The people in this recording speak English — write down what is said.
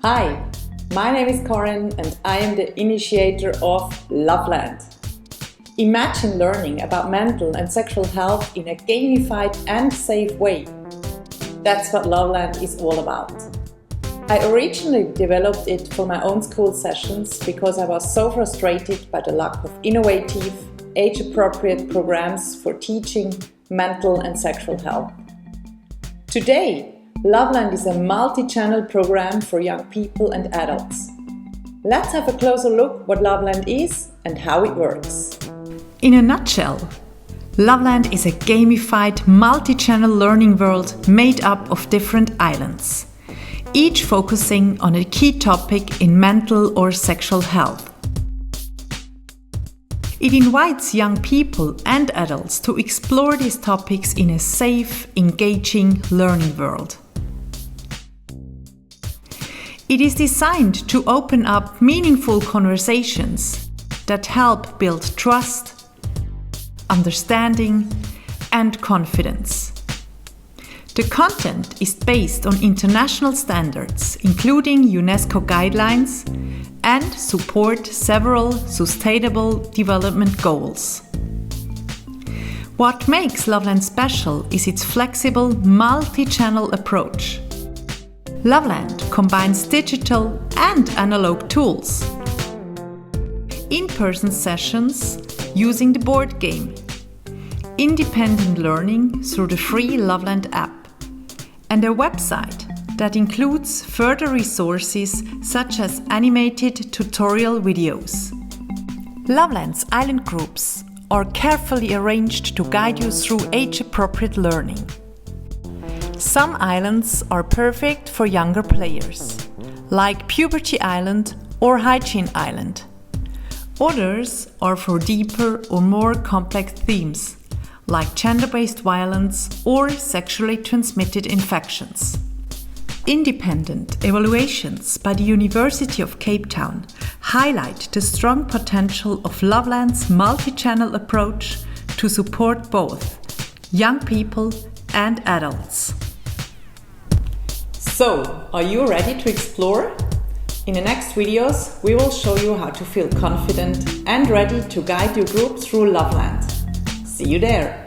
Hi, my name is Karin and I am the initiator of Loveland. Imagine learning about mental and sexual health in a gamified and safe way. That's what Loveland is all about. I originally developed it for my own school sessions because I was so frustrated by the lack of innovative, age-appropriate programs for teaching mental and sexual health. Today, Loveland is a multi-channel program for young people and adults. Let's have a closer look what Loveland is and how it works. In a nutshell, Loveland is a gamified multi-channel learning world made up of different islands, each focusing on a key topic in mental or sexual health. It invites young people and adults to explore these topics in a safe, engaging learning world. It is designed to open up meaningful conversations that help build trust, understanding, and confidence. The content is based on international standards, including UNESCO guidelines, and support several sustainable development goals. What makes Loveland special is its flexible, multi-channel approach. Loveland combines digital and analog tools. In-person sessions using the board game, independent learning through the free Loveland app, and a website that includes further resources such as animated tutorial videos. Loveland's island groups are carefully arranged to guide you through age-appropriate learning. Some islands are perfect for younger players, like Puberty Island or Hygiene Island. Others are for deeper or more complex themes, like gender-based violence or sexually transmitted infections. Independent evaluations by the University of Cape Town highlight the strong potential of Loveland's multi-channel approach to support both young people and adults. So, are you ready to explore? In the next videos, we will show you how to feel confident and ready to guide your group through Loveland. See you there!